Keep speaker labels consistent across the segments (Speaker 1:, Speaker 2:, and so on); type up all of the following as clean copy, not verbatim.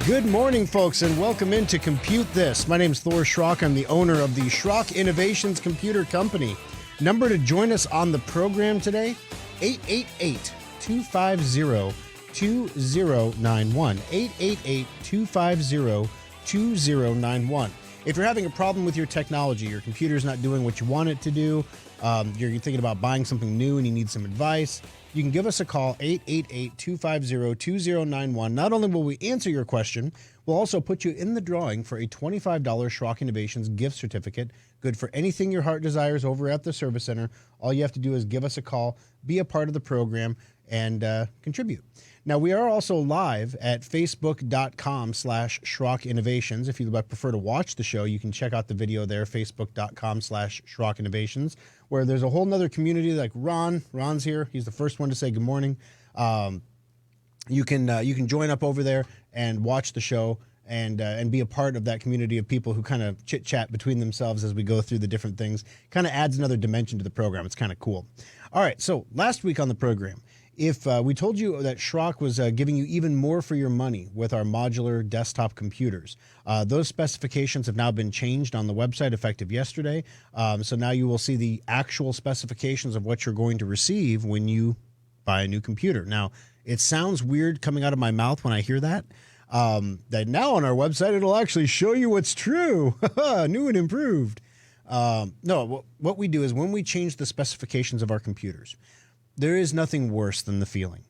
Speaker 1: Good morning, folks, and welcome into Compute This. My name is Thor Schrock. I'm the owner of the Schrock Innovations Computer Company. Number to join us on the program today, 888-250-2091. 888-250-2091. If you're having a problem with your technology, your computer's not doing what you want it to do, you're thinking about buying something new and you need some advice, you can give us a call, 888-250-2091. Not only will we answer your question, we'll also put you in the drawing for a $25 Schrock Innovations gift certificate, good for anything your heart desires over at the service center. All you have to do is give us a call, be a part of the program, and contribute. Now, we are also live at facebook.com/Schrock Innovations. If you prefer to watch the show, you can check out the video there, facebook.com/Schrock Innovations, where there's a whole nother community like Ron. Ron's here. He's the first one to say good morning. You can join up over there and watch the show and be a part of that community of people who kind of chit-chat between themselves as we go through the different things. Kind of adds another dimension to the program. It's kind of cool. All right, so last week on the program, if we told you that Schrock was giving you even more for your money with our modular desktop computers, those specifications have now been changed on the website effective yesterday. So now you will see the actual specifications of what you're going to receive when you buy a new computer. Now, it sounds weird coming out of my mouth when I hear that. That now on our website, it'll actually show you what's true. New and improved. No, what we do is when we change the specifications of our computers, there is nothing worse than the feeling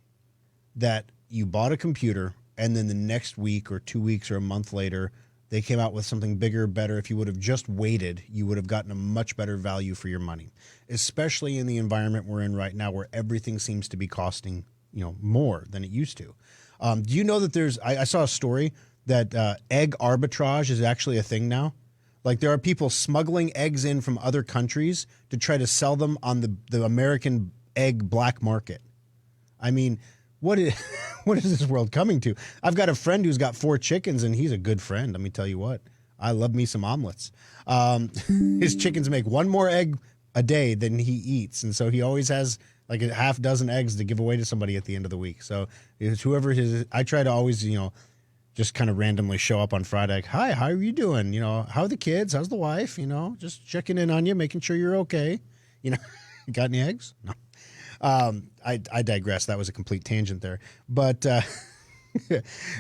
Speaker 1: that you bought a computer and then the next week or 2 weeks or a month later, they came out with something bigger, better. If you would have just waited, you would have gotten a much better value for your money, especially in the environment we're in right now where everything seems to be costing, more than it used to. Do you know that I saw a story that egg arbitrage is actually a thing now? Like there are people smuggling eggs in from other countries to try to sell them on the American egg black market. I mean, what is this world coming to? I've got a friend who's got 4 chickens, and he's a good friend. Let me tell you what. I love me some omelets. His chickens make 1 more egg a day than he eats, and so he always has like a half dozen eggs to give away to somebody at the end of the week. So it's whoever his. I try to always, just kind of randomly show up on Friday. Like, hi, how are you doing? How are the kids? How's the wife? Just checking in on you, making sure you're okay. Got any eggs? No. I digress. That was a complete tangent there. But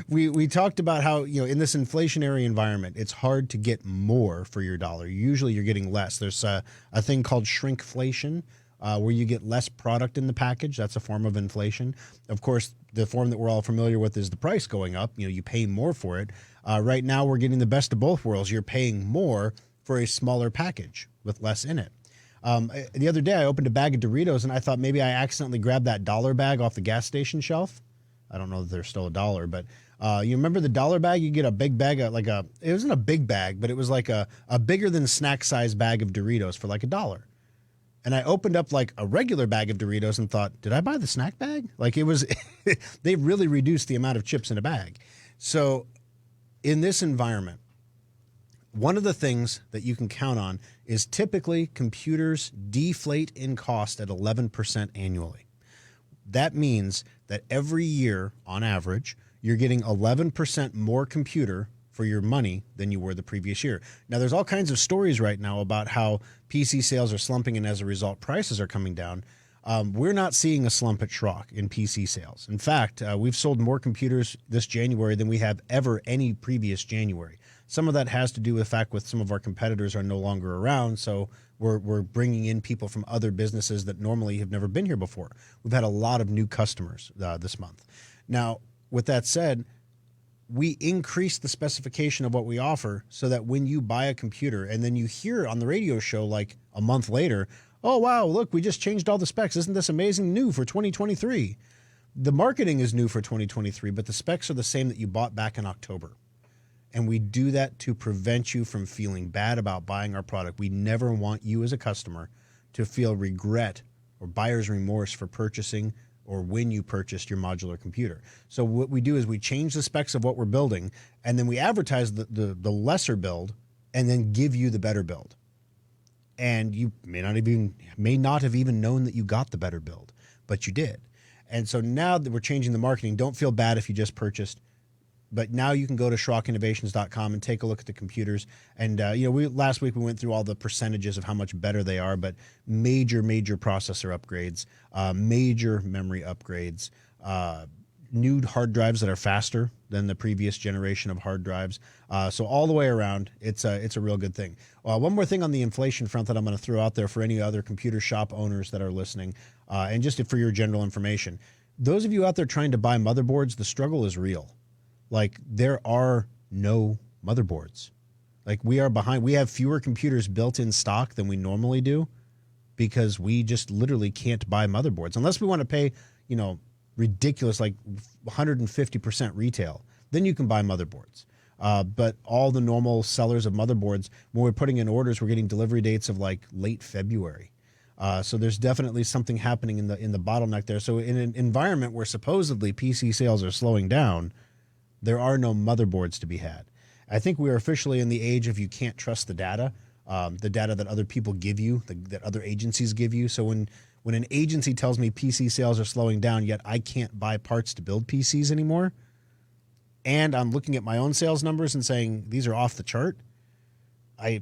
Speaker 1: we talked about how, in this inflationary environment, it's hard to get more for your dollar. Usually you're getting less. There's a thing called shrinkflation, where you get less product in the package. That's a form of inflation. Of course, the form that we're all familiar with is the price going up. You pay more for it. Right now, we're getting the best of both worlds. You're paying more for a smaller package with less in it. The other day, I opened a bag of Doritos, and I thought maybe I accidentally grabbed that dollar bag off the gas station shelf. I don't know that they're still $1, but you remember the dollar bag? You get a big bag of it wasn't a big bag, but it was like a bigger than snack size bag of Doritos for like $1. And I opened up like a regular bag of Doritos and thought, did I buy the snack bag? Like it was, they really reduced the amount of chips in a bag. So in this environment, one of the things that you can count on is typically computers deflate in cost at 11% annually. That means that every year, on average, you're getting 11% more computer for your money than you were the previous year. Now, there's all kinds of stories right now about how PC sales are slumping and as a result, prices are coming down. We're not seeing a slump at Schrock in PC sales. In fact, we've sold more computers this January than we have ever any previous January. Some of that has to do with the fact that some of our competitors are no longer around, so we're bringing in people from other businesses that normally have never been here before. We've had a lot of new customers this month. Now, with that said, we increase the specification of what we offer so that when you buy a computer and then you hear on the radio show like a month later, oh, wow, look, we just changed all the specs. Isn't this amazing? New for 2023. The marketing is new for 2023, but the specs are the same that you bought back in October. And we do that to prevent you from feeling bad about buying our product. We never want you as a customer to feel regret or buyer's remorse for purchasing or when you purchased your modular computer. So what we do is we change the specs of what we're building, and then we advertise the lesser build and then give you the better build. And you may not have even known that you got the better build, but you did. And so now that we're changing the marketing, don't feel bad if you just purchased But now you can go to SchrockInnovations.com and take a look at the computers. And last week we went through all the percentages of how much better they are, but major processor upgrades, major memory upgrades, new hard drives that are faster than the previous generation of hard drives. So all the way around, it's a real good thing. One more thing on the inflation front that I'm going to throw out there for any other computer shop owners that are listening, and just for your general information. Those of you out there trying to buy motherboards, the struggle is real. Like, there are no motherboards. Like, we are behind. We have fewer computers built in stock than we normally do because we just literally can't buy motherboards unless we want to pay, ridiculous, like 150% retail. Then you can buy motherboards. But all the normal sellers of motherboards, when we're putting in orders, we're getting delivery dates of like late February. So there's definitely something happening in the bottleneck there. So in an environment where supposedly PC sales are slowing down, there are no motherboards to be had. I think we are officially in the age of you can't trust the data that other people give you, that other agencies give you. So when an agency tells me PC sales are slowing down, yet I can't buy parts to build PCs anymore, and I'm looking at my own sales numbers and saying these are off the chart, I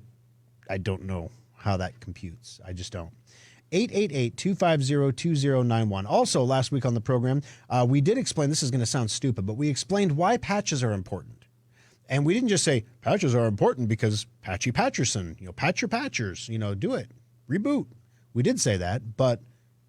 Speaker 1: don't know how that computes. I just don't. 888-250-2091. Also, last week on the program, we did explain, this is going to sound stupid, but we explained why patches are important. And we didn't just say patches are important because Patchy Patcherson, patch your patchers, do it, reboot. We did say that, but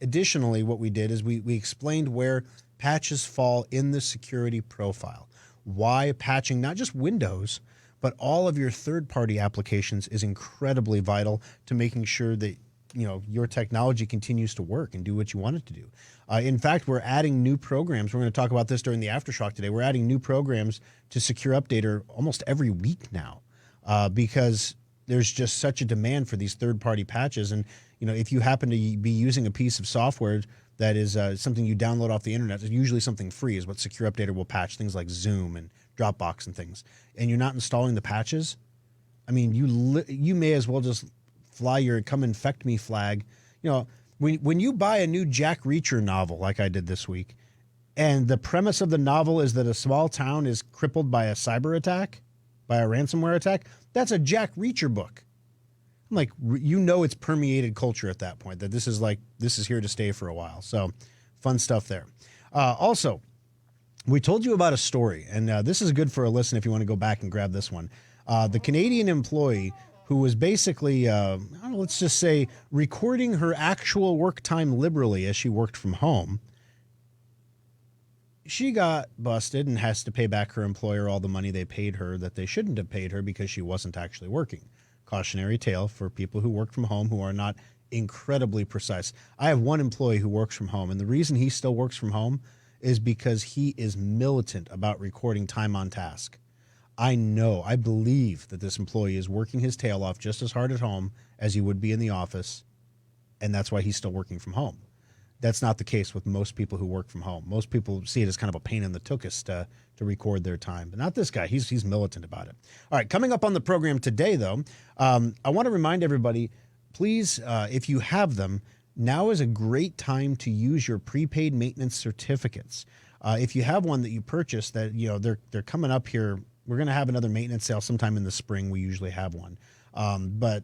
Speaker 1: additionally, what we did is we explained where patches fall in the security profile. Why patching not just Windows, but all of your third-party applications is incredibly vital to making sure that your technology continues to work and do what you want it to do. In fact, we're adding new programs. We're going to talk about this during the Aftershock today. We're adding new programs to Secure Updater almost every week now because there's just such a demand for these third-party patches. And if you happen to be using a piece of software that is something you download off the internet, it's usually something free is what Secure Updater will patch, things like Zoom and Dropbox and things, and you're not installing the patches, I mean, you may as well just fly your "come infect me" flag. When you buy a new Jack Reacher novel like I did this week, and the premise of the novel is that a small town is crippled by a cyber attack, by a ransomware attack, that's a Jack Reacher book. I'm like, it's permeated culture at that point, that this is here to stay for a while. So fun stuff there. Also, we told you about a story, and this is good for a listen if you want to go back and grab this one. The Canadian employee who was basically, let's just say, recording her actual work time liberally as she worked from home. She got busted and has to pay back her employer all the money they paid her that they shouldn't have paid her because she wasn't actually working. Cautionary tale for people who work from home who are not incredibly precise. I have one employee who works from home, and the reason he still works from home is because he is militant about recording time on task. I believe that this employee is working his tail off just as hard at home as he would be in the office, and that's why he's still working from home. That's not the case with most people who work from home. Most people see it as kind of a pain in the tuchus to record their time, but not this guy. He's militant about it. All right, coming up on the program today, though, I want to remind everybody, please, if you have them, now is a great time to use your prepaid maintenance certificates. If you have one that you purchased that, they're coming up here. We're going to have another maintenance sale sometime in the spring. We usually have one. But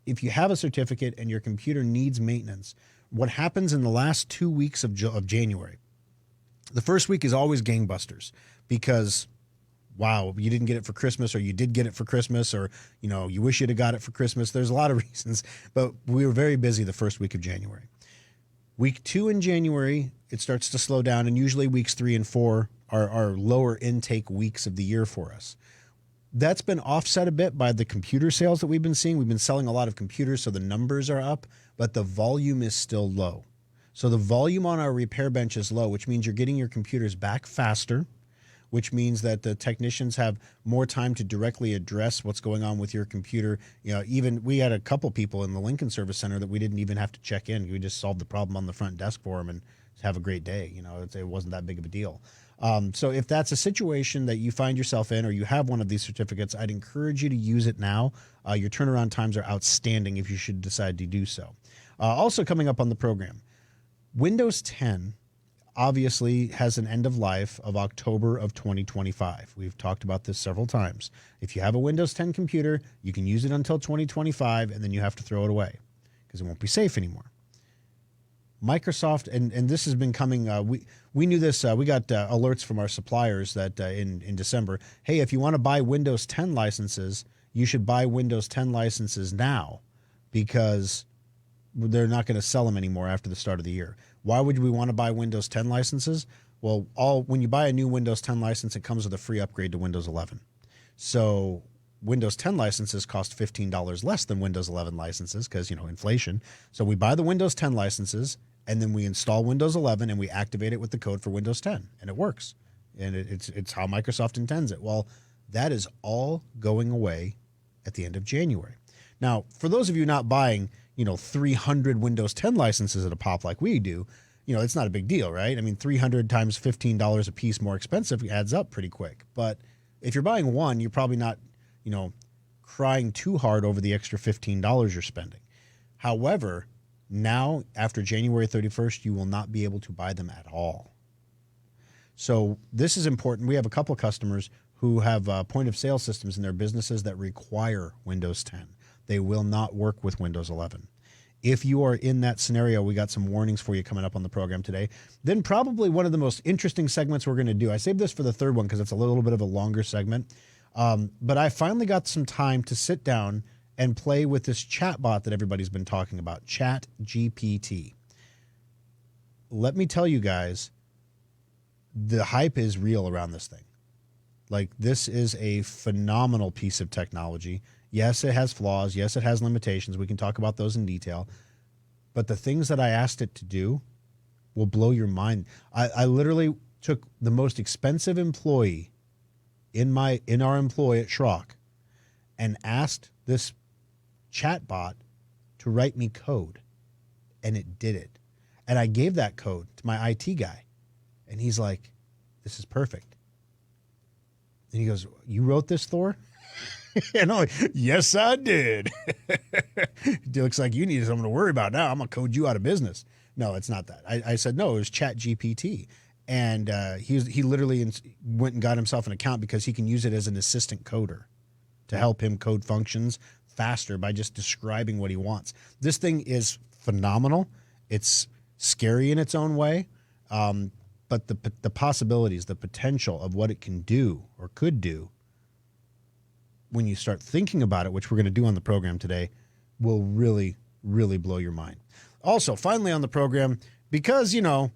Speaker 1: if you have a certificate and your computer needs maintenance, what happens in the last 2 weeks of January? The first week is always gangbusters because, wow, you didn't get it for Christmas, or you did get it for Christmas, or, you wish you'd have got it for Christmas. There's a lot of reasons, but we were very busy the first week of January. Week 2 in January, it starts to slow down, and usually weeks 3 and 4 are lower intake weeks of the year for us. That's been offset a bit by the computer sales that we've been seeing. We've been selling a lot of computers, so the numbers are up, but the volume is still low. So the volume on our repair bench is low, which means you're getting your computers back faster, which means that the technicians have more time to directly address what's going on with your computer. Even we had a couple people in the Lincoln Service Center that we didn't even have to check in. We just solved the problem on the front desk for them and have a great day. It wasn't that big of a deal. So if that's a situation that you find yourself in, or you have one of these certificates, I'd encourage you to use it now. Your turnaround times are outstanding if you should decide to do so. Also coming up on the program, Windows 10 obviously has an end of life of October of 2025. We've talked about this several times. If you have a Windows 10 computer, you can use it until 2025, and then you have to throw it away because it won't be safe anymore. Microsoft, and this has been coming, we knew this, we got alerts from our suppliers that in December, hey, if you want to buy Windows 10 licenses, you should buy Windows 10 licenses now because they're not going to sell them anymore after the start of the year. Why would we want to buy Windows 10 licenses? Well, when you buy a new Windows 10 license, it comes with a free upgrade to Windows 11. So Windows 10 licenses cost $15 less than Windows 11 licenses because, inflation. So we buy the Windows 10 licenses, and then we install Windows 11, and we activate it with the code for Windows 10, and it works. And it's how Microsoft intends it. Well, that is all going away at the end of January. Now, for those of you not buying 300 Windows 10 licenses at a pop like we do, it's not a big deal, right? I mean, 300 times $15 a piece more expensive adds up pretty quick. But if you're buying one, you're probably not, crying too hard over the extra $15 you're spending. However, now after January 31st, you will not be able to buy them at all. So this is important. We have a couple customers who have point of sale systems in their businesses that require Windows 10. They will not work with Windows 11. If you are in that scenario, we got some warnings for you coming up on the program today. Then probably one of the most interesting segments we're going to do. I saved this for the third one because it's a little bit of a longer segment. But I finally got some time to sit down and play with this chatbot that everybody's been talking about, ChatGPT. Let me tell you guys, the hype is real around this thing. Like, this is a phenomenal piece of technology. Yes, it has flaws. Yes, it has limitations. We can talk about those in detail. But the things that I asked it to do will blow your mind. I literally took the most expensive employee in our employ at Schrock and asked this chatbot to write me code, and it did it. And I gave that code to my IT guy, and he's like, "This is perfect." And he goes, "You wrote this, Thor?" And I'm like, "Yes, I did." It looks like you need something to worry about now. I'm going to code you out of business. No, it's not that. I said, no, it was ChatGPT. And he literally went and got himself an account because he can use it as an assistant coder to help him code functions faster by just describing what he wants. This thing is phenomenal. It's scary in its own way. But the possibilities, the potential of what it can do or could do when you start thinking about it, which we're going to do on the program today, will really, really blow your mind. Also, finally on the program, because, you don't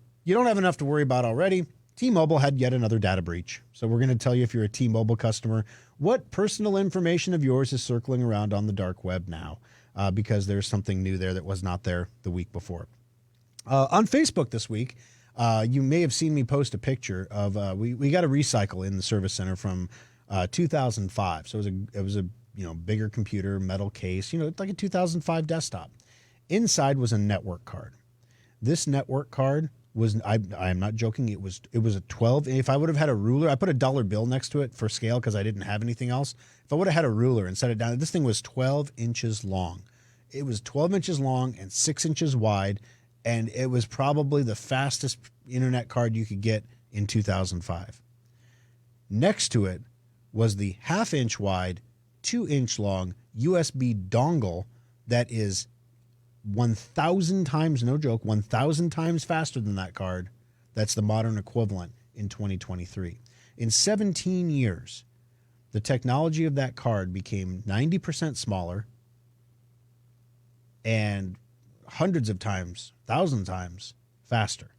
Speaker 1: have enough to worry about already, T-Mobile had yet another data breach. So we're going to tell you, if you're a T-Mobile customer, what personal information of yours is circling around on the dark web now, because there's something new there that was not there the week before. On Facebook this week, you may have seen me post a picture of we got a recycle in the service center from 2005. So it was a bigger computer, metal case, like a 2005 desktop. Inside was a network card. This network card was, I am not joking, it was a 12. If I would have had a ruler, I put a dollar bill next to it for scale because I didn't have anything else. If I would have had a ruler and set it down, this thing was 12 inches long. It was 12 inches long and 6 inches wide, and it was probably the fastest internet card you could get in 2005. Next to it was the half-inch wide, 2-inch long USB dongle that is 1,000 times, no joke, 1,000 times faster than that card. That's the modern equivalent in 2023. In 17 years, the technology of that card became 90% smaller and hundreds of times, 1,000 times faster.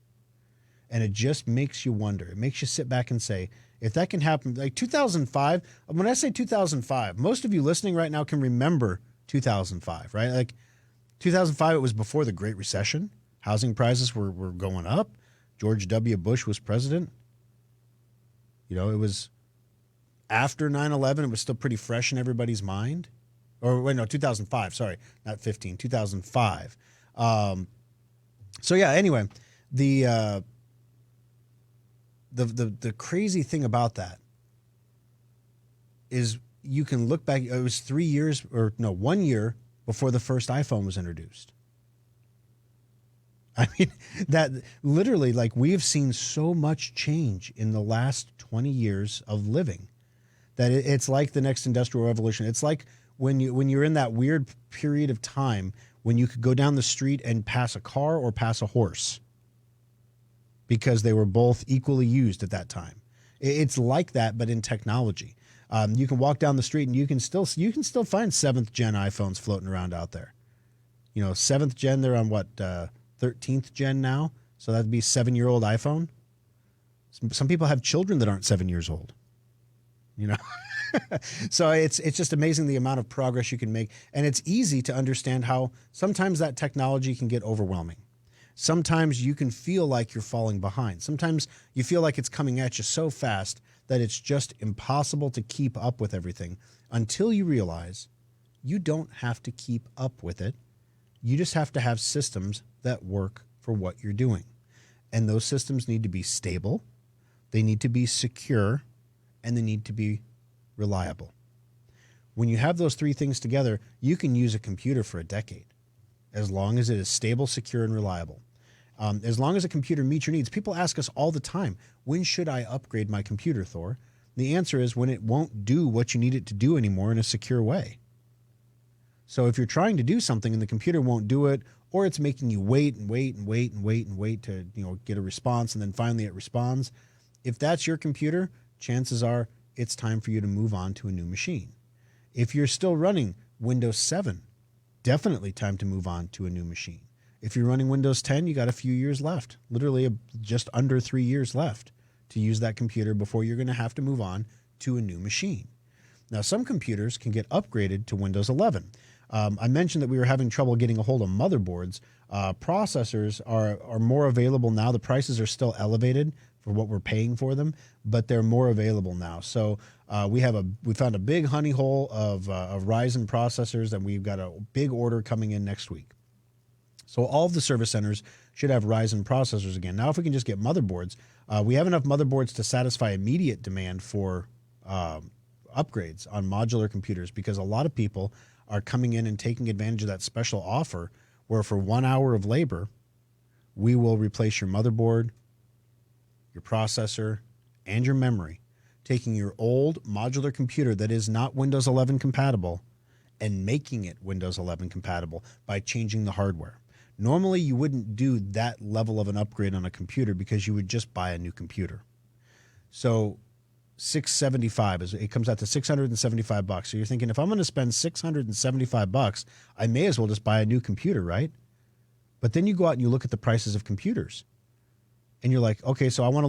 Speaker 1: And it just makes you wonder. It makes you sit back and say, if that can happen, like 2005, when I say 2005, most of you listening right now can remember 2005, right? Like 2005, it was before the Great Recession. Housing prices were going up. George W. Bush was president. It was after 9/11. It was still pretty fresh in everybody's mind. Or wait, no, 2005. Sorry, not 15. 2005. So yeah. Anyway, the crazy thing about that is you can look back. It was 1 year before the first iPhone was introduced. I mean, that literally, like, we've seen so much change in the last 20 years of living that it's like the next industrial revolution. It's like when you're in that weird period of time when you could go down the street and pass a car or pass a horse because they were both equally used at that time. It's like that, but in technology. You can walk down the street and you can still find 7th gen iPhones floating around out there. 7th gen, they're on what, 13th gen now? So that'd be 7-year-old iPhone. Some people have children that aren't 7 years old. So it's just amazing the amount of progress you can make. And it's easy to understand how sometimes that technology can get overwhelming. Sometimes you can feel like you're falling behind. Sometimes you feel like it's coming at you so fast that it's just impossible to keep up with everything until you realize you don't have to keep up with it. You just have to have systems that work for what you're doing. And those systems need to be stable, they need to be secure, and they need to be reliable. When you have those three things together, you can use a computer for a decade, as long as it is stable, secure, and reliable. As long as a computer meets your needs. People ask us all the time, when should I upgrade my computer, Thor? The answer is when it won't do what you need it to do anymore in a secure way. So if you're trying to do something and the computer won't do it, or it's making you wait to get a response, and then finally it responds, if that's your computer, chances are it's time for you to move on to a new machine. If you're still running Windows 7, definitely time to move on to a new machine. If you're running Windows 10, you got a few years left, literally just under 3 years left to use that computer before you're going to have to move on to a new machine. Now, some computers can get upgraded to Windows 11. I mentioned that we were having trouble getting a hold of motherboards. Processors are more available now. The prices are still elevated for what we're paying for them, but they're more available now. So we found a big honey hole of Ryzen processors, and we've got a big order coming in next week. So all of the service centers should have Ryzen processors again. Now, if we can just get motherboards, we have enough motherboards to satisfy immediate demand for upgrades on modular computers, because a lot of people are coming in and taking advantage of that special offer where for 1 hour of labor, we will replace your motherboard, your processor, and your memory, taking your old modular computer that is not Windows 11 compatible and making it Windows 11 compatible by changing the hardware. Normally, you wouldn't do that level of an upgrade on a computer because you would just buy a new computer. So $675 it comes out to $675. So you're thinking, if I'm going to spend $675, I may as well just buy a new computer, right? But then you go out and you look at the prices of computers, and you're like, okay, so I want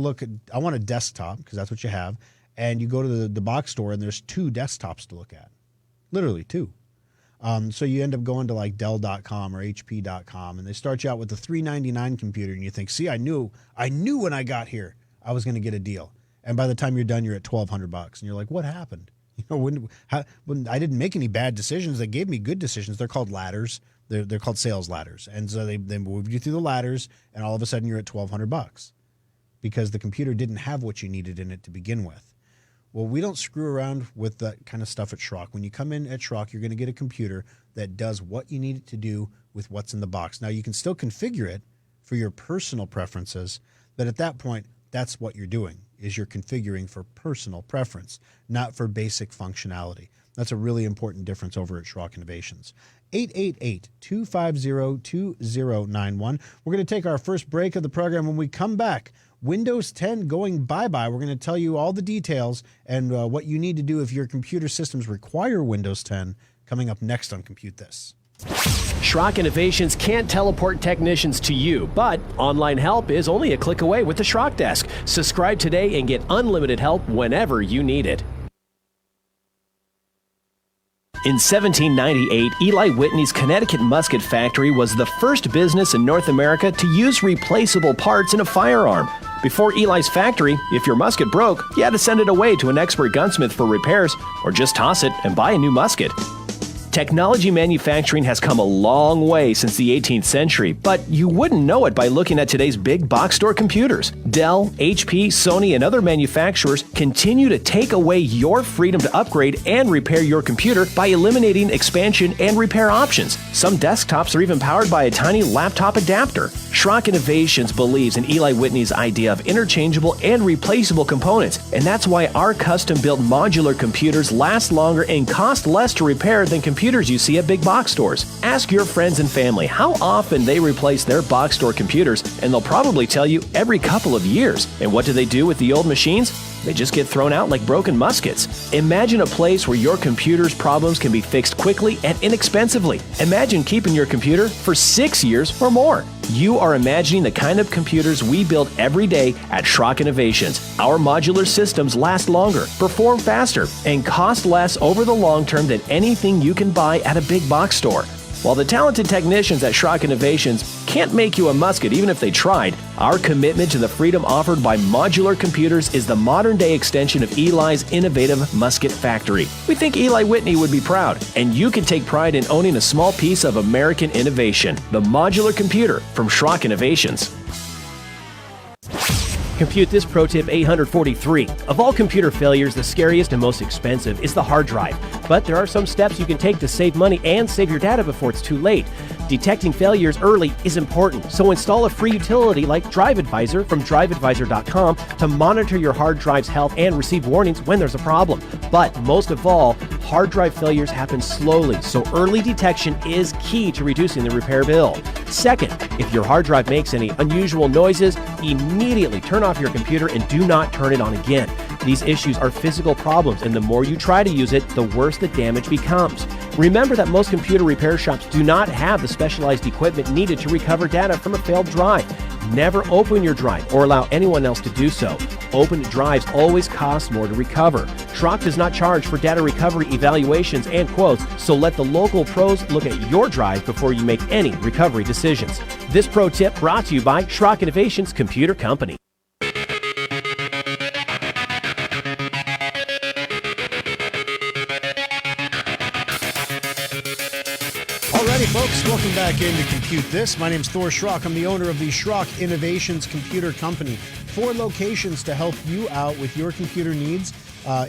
Speaker 1: a desktop, because that's what you have, and you go to the box store and there's 2 desktops to look at, literally 2. So you end up going to like Dell.com or HP.com, and they start you out with the $399 computer, and you think, see, I knew when I got here I was going to get a deal. And by the time you're done, you're at $1,200, and you're like, what happened? When I didn't make any bad decisions, they gave me good decisions. They're called ladders. They're called sales ladders. And so they moved you through the ladders, and all of a sudden you're at $1,200 because the computer didn't have what you needed in it to begin with. Well, we don't screw around with that kind of stuff at Schrock. When you come in at Schrock, you're going to get a computer that does what you need it to do with what's in the box. Now, you can still configure it for your personal preferences, but at that point, that's what you're doing, is you're configuring for personal preference, not for basic functionality. That's a really important difference over at Schrock Innovations. 888-250-2091. We're going to take our first break of the program. When we come back, Windows 10 going bye-bye. We're going to tell you all the details and what you need to do if your computer systems require Windows 10, coming up next on Compute This.
Speaker 2: Schrock Innovations can't teleport technicians to you, but online help is only a click away with the Schrock Desk. Subscribe today and get unlimited help whenever you need it. In 1798, Eli Whitney's Connecticut Musket Factory was the first business in North America to use replaceable parts in a firearm. Before Eli's factory, if your musket broke, you had to send it away to an expert gunsmith for repairs, or just toss it and buy a new musket. Technology manufacturing has come a long way since the 18th century, but you wouldn't know it by looking at today's big box store computers. Dell, HP, Sony, and other manufacturers continue to take away your freedom to upgrade and repair your computer by eliminating expansion and repair options. Some desktops are even powered by a tiny laptop adapter. Schrock Innovations believes in Eli Whitney's idea of interchangeable and replaceable components, and that's why our custom-built modular computers last longer and cost less to repair than computers you see at big box stores. Ask your friends and family how often they replace their box store computers, and they'll probably tell you every couple of years. And what do they do with the old machines? They just get thrown out like broken muskets. Imagine a place where your computer's problems can be fixed quickly and inexpensively. Imagine keeping your computer for 6 years or more. You are imagining the kind of computers we build every day at Schrock Innovations. Our modular systems last longer, perform faster, and cost less over the long term than anything you can buy at a big box store. While the talented technicians at Schrock Innovations can't make you a musket even if they tried, our commitment to the freedom offered by modular computers is the modern-day extension of Eli's innovative musket factory. We think Eli Whitney would be proud, and you can take pride in owning a small piece of American innovation. The modular computer from Schrock Innovations. Compute this pro tip 843. Of all computer failures, the scariest and most expensive is the hard drive. But there are some steps you can take to save money and save your data before it's too late. Detecting failures early is important, so install a free utility like Drive Advisor from driveadvisor.com to monitor your hard drive's health and receive warnings when there's a problem. But most of all, hard drive failures happen slowly, so early detection is key to reducing the repair bill. Second, if your hard drive makes any unusual noises, immediately turn off your computer and do not turn it on again. These issues are physical problems, and the more you try to use it, the worse the damage becomes. Remember that most computer repair shops do not have the specialized equipment needed to recover data from a failed drive. Never open your drive or allow anyone else to do so. Opened drives always cost more to recover. Schrock does not charge for data recovery evaluations and quotes, so let the local pros look at your drive before you make any recovery decisions. This pro tip brought to you by Schrock Innovations Computer Company.
Speaker 1: Alrighty, folks, welcome back into Compute This. My name's Thor Schrock. I'm the owner of the Schrock Innovations Computer Company. 4 locations to help you out with your computer needs.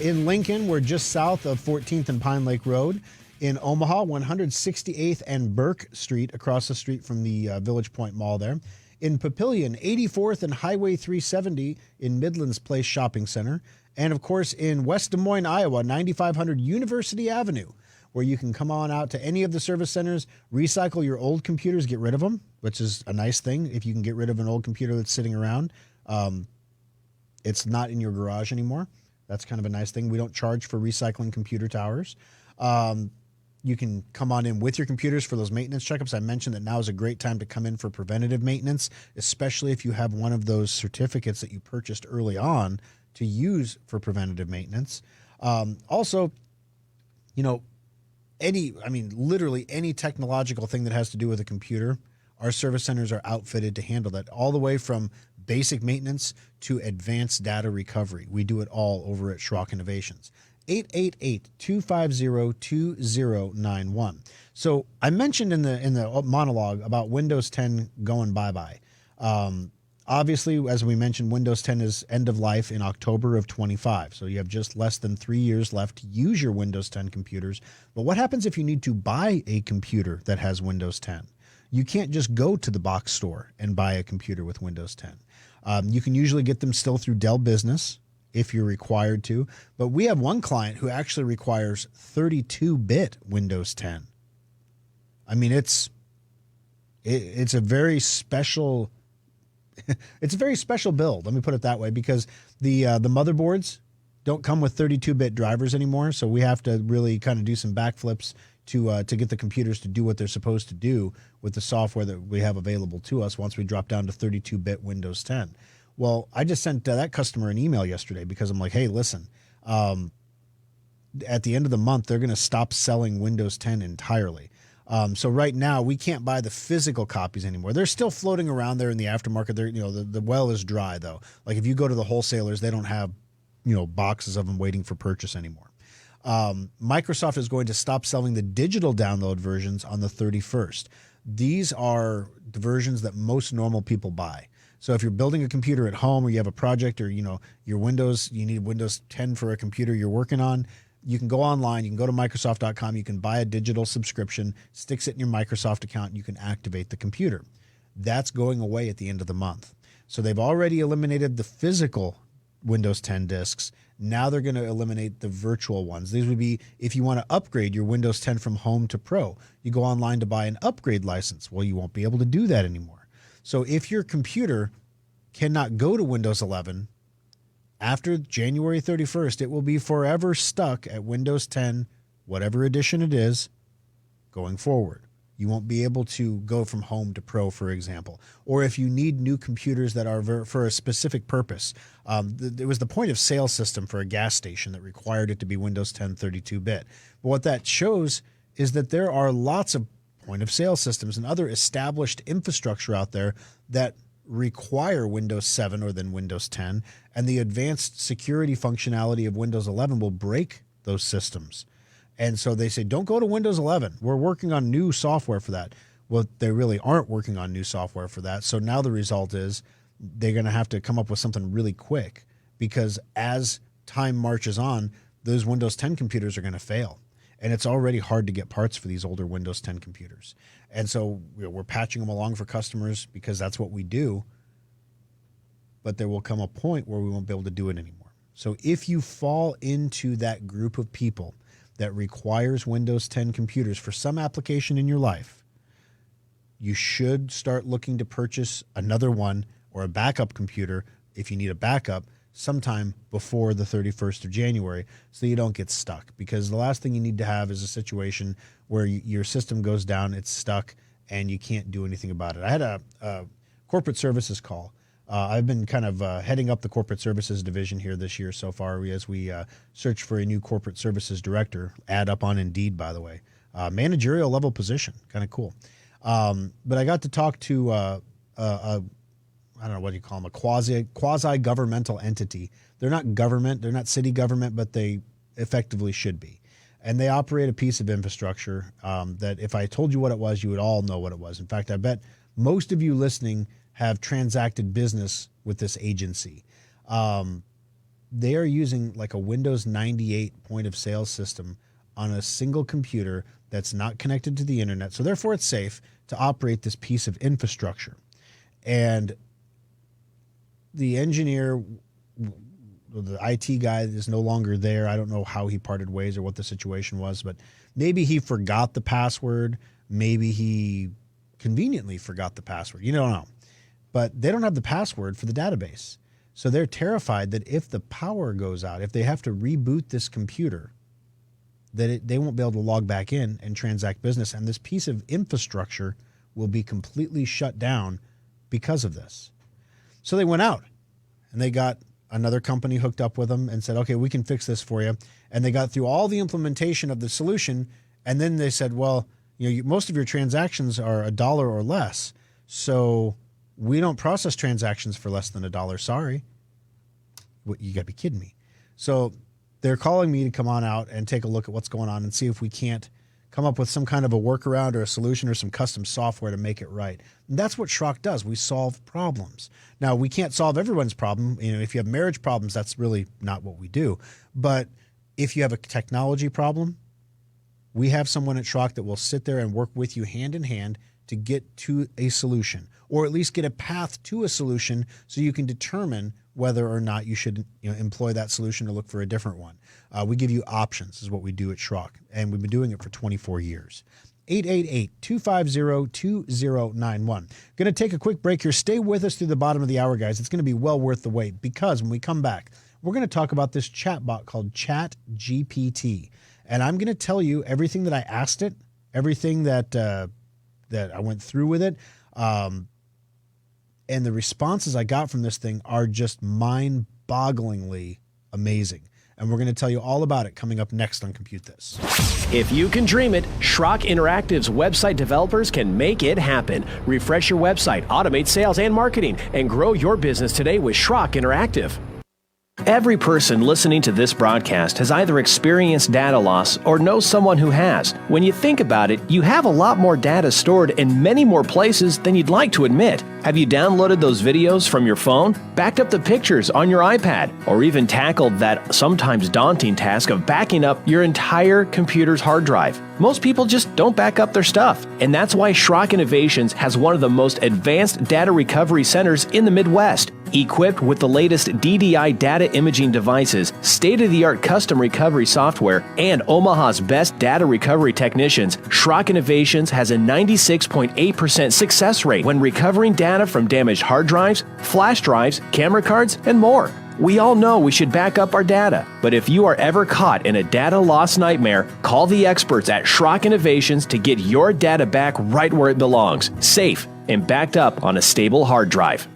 Speaker 1: In Lincoln, we're just south of 14th and Pine Lake Road. In Omaha, 168th and Burke Street, across the street from the Village Point Mall there. In Papillion, 84th and Highway 370 in Midlands Place Shopping Center. And, of course, in West Des Moines, Iowa, 9500 University Avenue, where you can come on out to any of the service centers, recycle your old computers, get rid of them, which is a nice thing. If you can get rid of an old computer that's sitting around, it's not in your garage anymore. That's kind of a nice thing. We don't charge for recycling computer towers. You can come on in with your computers for those maintenance checkups. I mentioned that now is a great time to come in for preventative maintenance, especially if you have one of those certificates that you purchased early on to use for preventative maintenance. Also, you know, literally any technological thing that has to do with a computer, our service centers are outfitted to handle that, all the way from basic maintenance to advanced data recovery. We do it all over at Schrock Innovations. 888-250-2091. So I mentioned in the monologue about Windows 10 going bye-bye. Obviously, as we mentioned, Windows 10 is end of life in October of 25. So you have just less than 3 years left to use your Windows 10 computers. But what happens if you need to buy a computer that has Windows 10? You can't just go to the box store and buy a computer with Windows 10. You can usually get them still through Dell Business if you're required to. But we have one client who actually requires 32-bit Windows 10. I mean, it's a very special... It's a very special build, let me put it that way, because the motherboards don't come with 32-bit drivers anymore, so we have to really kind of do some backflips to get the computers to do what they're supposed to do with the software that we have available to us once we drop down to 32-bit Windows 10. Well, I just sent that customer an email yesterday because I'm like, hey, listen, at the end of the month, they're going to stop selling Windows 10 entirely. So right now we can't buy the physical copies anymore. They're still floating around there in the aftermarket. They're, the well is dry though. Like if you go to the wholesalers, they don't have, boxes of them waiting for purchase anymore. Microsoft is going to stop selling the digital download versions on the 31st. These are the versions that most normal people buy. So if you're building a computer at home or you have a project or, you need Windows 10 for a computer you're working on, you can go online, you can go to Microsoft.com, you can buy a digital subscription, sticks it in your Microsoft account, and you can activate the computer. That's going away at the end of the month. So they've already eliminated the physical Windows 10 disks. Now they're going to eliminate the virtual ones. These would be if you want to upgrade your Windows 10 from Home to Pro. You go online to buy an upgrade license. Well, you won't be able to do that anymore. So if your computer cannot go to Windows 11, after January 31st, it will be forever stuck at Windows 10, whatever edition it is, going forward. You won't be able to go from Home to Pro, for example. Or if you need new computers that are for a specific purpose. There was the point of sale system for a gas station that required it to be Windows 10 32-bit. But what that shows is that there are lots of point of sale systems and other established infrastructure out there that require Windows 7 or then Windows 10, and the advanced security functionality of Windows 11 will break those systems. And so they say, don't go to Windows 11. We're working on new software for that. Well, they really aren't working on new software for that. So now the result is they're going to have to come up with something really quick, because as time marches on, those Windows 10 computers are going to fail. And it's already hard to get parts for these older Windows 10 computers. And so we're patching them along for customers because that's what we do. But there will come a point where we won't be able to do it anymore. So if you fall into that group of people that requires Windows 10 computers for some application in your life, you should start looking to purchase another one or a backup computer if you need a backup sometime before the 31st of January so you don't get stuck. Because the last thing you need to have is a situation where your system goes down, it's stuck, and you can't do anything about it. I had a corporate services call. I've been kind of heading up the corporate services division here this year so far as we search for a new corporate services director. Ad up on Indeed, by the way. Managerial level position, kind of cool. But I got to talk to I don't know what you call them, a quasi-governmental entity. They're not government, they're not city government, but they effectively should be. And they operate a piece of infrastructure that if I told you what it was, you would all know what it was. In fact, I bet most of you listening have transacted business with this agency. They are using like a Windows 98 point of sale system on a single computer that's not connected to the internet. So therefore it's safe to operate this piece of infrastructure. And the engineer, the IT guy is no longer there. I don't know how he parted ways or what the situation was, but maybe he forgot the password. Maybe he conveniently forgot the password. You don't know. But they don't have the password for the database. So they're terrified that if the power goes out, if they have to reboot this computer, that they won't be able to log back in and transact business. And this piece of infrastructure will be completely shut down because of this. So they went out and they got another company hooked up with them and said, okay, we can fix this for you. And they got through all the implementation of the solution. And then they said, well, most of your transactions are $1 or less. So we don't process transactions for less than $1. Sorry. You got to be kidding me. So they're calling me to come on out and take a look at what's going on and see if we can't come up with some kind of a workaround or a solution or some custom software to make it right. And that's what Schrock does. We solve problems. Now, we can't solve everyone's problem. If you have marriage problems, that's really not what we do. But if you have a technology problem, we have someone at Schrock that will sit there and work with you hand in hand to get to a solution, or at least get a path to a solution so you can determine whether or not you should employ that solution or look for a different one. We give you options is what we do at Schrock, and we've been doing it for 24 years. 888-250-2091. Going to take a quick break here. Stay with us through the bottom of the hour, guys. It's going to be well worth the wait, because when we come back, we're going to talk about this chatbot called ChatGPT. And I'm going to tell you everything that I asked it, everything that I went through with it. And the responses I got from this thing are just mind-bogglingly amazing. And we're going to tell you all about it coming up next on Compute This.
Speaker 2: If you can dream it, Schrock Interactive's website developers can make it happen. Refresh your website, automate sales and marketing, and grow your business today with Schrock Interactive. Every person listening to this broadcast has either experienced data loss or knows someone who has. When you think about it, you have a lot more data stored in many more places than you'd like to admit. Have you downloaded those videos from your phone, backed up the pictures on your iPad, or even tackled that sometimes daunting task of backing up your entire computer's hard drive? Most people just don't back up their stuff, and that's why Schrock Innovations has one of the most advanced data recovery centers in the Midwest. Equipped with the latest DDI data imaging devices, state-of-the-art custom recovery software, and Omaha's best data recovery technicians, Schrock Innovations has a 96.8% success rate when recovering data from damaged hard drives, flash drives, camera cards, and more. We all know we should back up our data, but if you are ever caught in a data loss nightmare, call the experts at Schrock Innovations to get your data back right where it belongs, safe and backed up on a stable hard drive.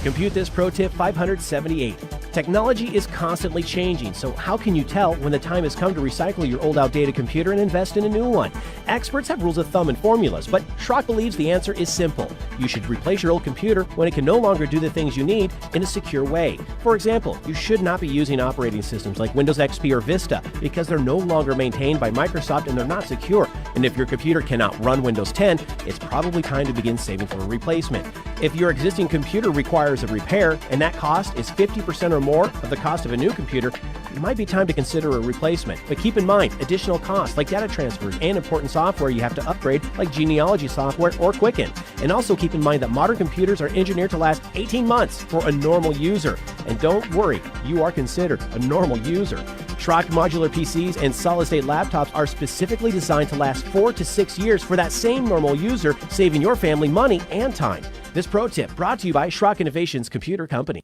Speaker 2: Compute This Pro Tip 578. Technology is constantly changing, so how can you tell when the time has come to recycle your old outdated computer and invest in a new one? Experts have rules of thumb and formulas, but Schrock believes the answer is simple. You should replace your old computer when it can no longer do the things you need in a secure way. For example, you should not be using operating systems like Windows XP or Vista because they're no longer maintained by Microsoft and they're not secure. And if your computer cannot run Windows 10, it's probably time to begin saving for a replacement. If your existing computer requires a repair and that cost is 50% or more of the cost of a new computer, it might be time to consider a replacement. But keep in mind, additional costs like data transfers and important software you have to upgrade like genealogy software or Quicken. And also keep in mind that modern computers are engineered to last 18 months for a normal user. And don't worry, you are considered a normal user. Schrock modular PCs and solid-state laptops are specifically designed to last 4 to 6 years for that same normal user, saving your family money and time. This pro tip brought to you by Schrock Innovations Computer Company.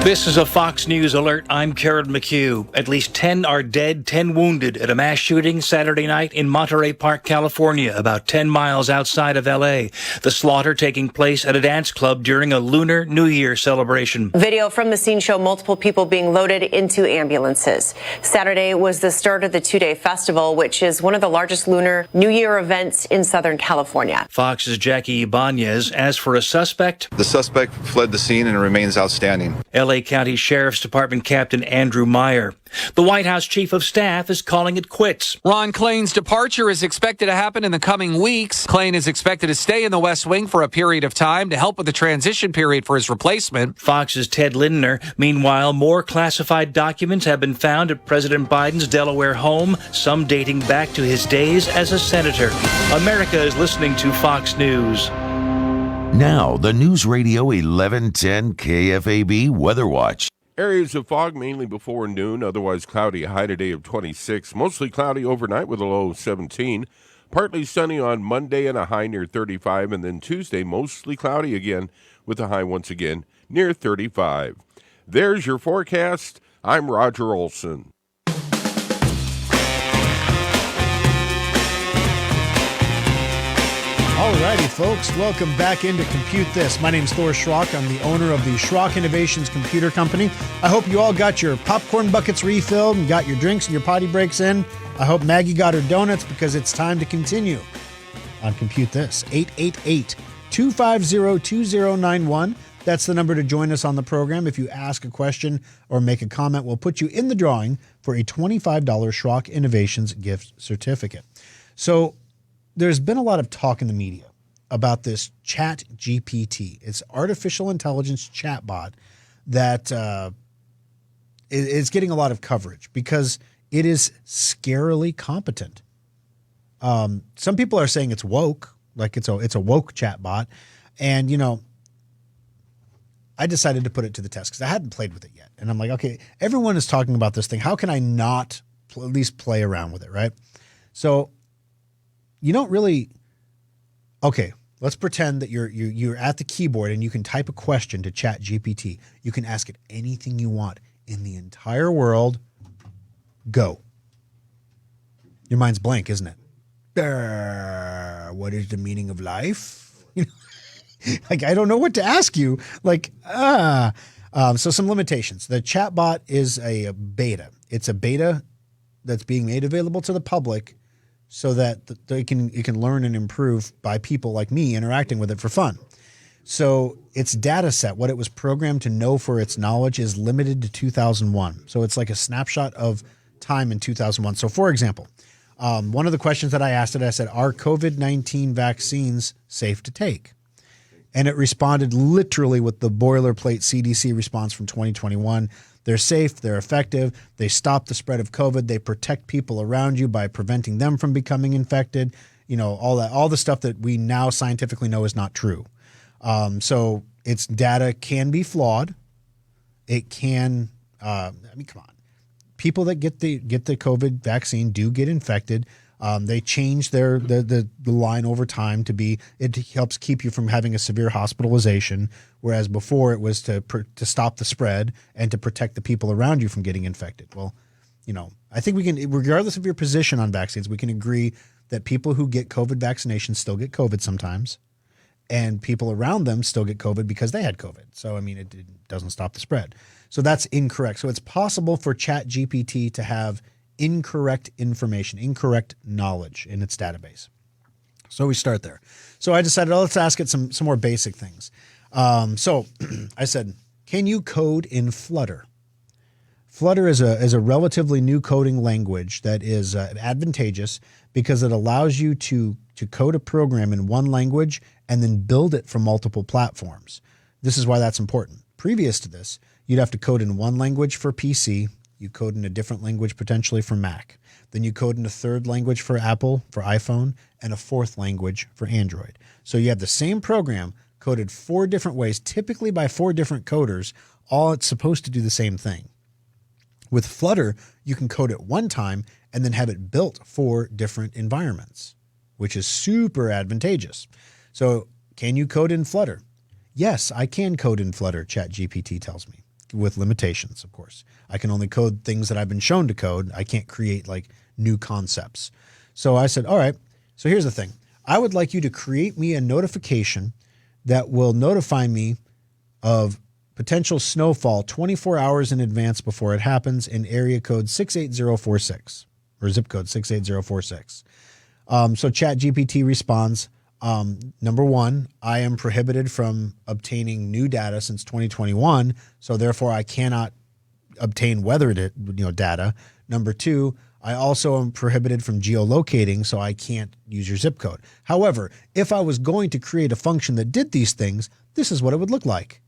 Speaker 3: This is a Fox News alert. I'm Karen McHugh. At least 10 are dead, 10 wounded at a mass shooting Saturday night in Monterey Park, California, about 10 miles outside of L.A. The slaughter taking place at a dance club during a Lunar New Year celebration.
Speaker 4: Video from the scene show multiple people being loaded into ambulances. Saturday was the start of the two-day festival, which is one of the largest Lunar New Year events in Southern California.
Speaker 3: Fox's Jackie Ibanez. As for a suspect,
Speaker 5: the suspect fled the scene and remains outstanding.
Speaker 3: L.A. County Sheriff's Department Captain Andrew Meyer. The White House Chief of Staff is calling it quits.
Speaker 6: Ron Klain's departure is expected to happen in the coming weeks. Klain is expected to stay in the West Wing for a period of time to help with the transition period for his replacement.
Speaker 3: Fox's Ted Lindner. Meanwhile, more classified documents have been found at President Biden's Delaware home, some dating back to his days as a senator. America is listening to Fox News.
Speaker 7: Now, the News Radio 1110 KFAB Weather Watch.
Speaker 8: Areas of fog mainly before noon, otherwise cloudy, a high today of 26. Mostly cloudy overnight with a low of 17. Partly sunny on Monday and a high near 35. And then Tuesday, mostly cloudy again with a high once again near 35. There's your forecast. I'm Roger Olson.
Speaker 1: Alrighty, folks, welcome back into Compute This. My name's Thor Schrock. I'm the owner of the Schrock Innovations Computer Company. I hope you all got your popcorn buckets refilled and got your drinks and your potty breaks in. I hope Maggie got her donuts because it's time to continue on Compute This. 888-250-2091. That's the number to join us on the program. If you ask a question or make a comment, we'll put you in the drawing for a $25 Schrock Innovations gift certificate. So, there's been a lot of talk in the media about this Chat GPT. It's artificial intelligence chatbot that is getting a lot of coverage because it is scarily competent. Some people are saying it's woke, like it's a woke chatbot. And, you know, I decided to put it to the test because I hadn't played with it yet. And I'm like, okay, everyone is talking about this thing. How can I not at least play around with it, right? So you don't really, okay, let's pretend that you're at the keyboard and you can type a question to Chat GPT. You can ask it anything you want in the entire world. Go. Your mind's blank, isn't it? What is the meaning of life? You know, like, I don't know what to ask you. Like, so some limitations. The chatbot is a beta. It's a beta that's being made available to the public so that it can learn and improve by people like me interacting with it for fun. So its data set, what it was programmed to know for its knowledge, is limited to 2001. So it's like a snapshot of time in 2001. So for example, one of the questions that I asked it, I said, are COVID-19 vaccines safe to take? And it responded literally with the boilerplate CDC response from 2021. They're safe, they're effective, they stop the spread of COVID, they protect people around you by preventing them from becoming infected, all the stuff that we now scientifically know is not true. So its data can be flawed. It can, come on. People that get the COVID vaccine do get infected. They change the line over time to be, it helps keep you from having a severe hospitalization, whereas before it was to stop the spread and to protect the people around you from getting infected. Well, I think we can, regardless of your position on vaccines, we can agree that people who get COVID vaccinations still get COVID sometimes, and people around them still get COVID because they had COVID. So, it doesn't stop the spread. So that's incorrect. So it's possible for ChatGPT to have incorrect information, incorrect knowledge in its database. So we start there. So I decided, let's ask it some more basic things. So I said, can you code in Flutter? Flutter is a relatively new coding language that is advantageous because it allows you to code a program in one language and then build it from multiple platforms. This is why that's important. Previous to this, you'd have to code in one language for PC, you code in a different language potentially for Mac. Then you code in a third language for Apple, for iPhone, and a fourth language for Android. So you have the same program coded 4 different ways, typically by 4 different coders, all it's supposed to do the same thing. With Flutter, you can code it one time and then have it built for different environments, which is super advantageous. So can you code in Flutter? Yes, I can code in Flutter, ChatGPT tells me, with limitations, of course. I can only code things that I've been shown to code. I can't create like new concepts. So I said, all right, so here's the thing. I would like you to create me a notification that will notify me of potential snowfall 24 hours in advance before it happens in area code 68046 or zip code 68046. So ChatGPT responds, number one, I am prohibited from obtaining new data since 2021. So therefore I cannot obtain weather data. Number two, I also am prohibited from geolocating, so I can't use your zip code. However, if I was going to create a function that did these things, this is what it would look like.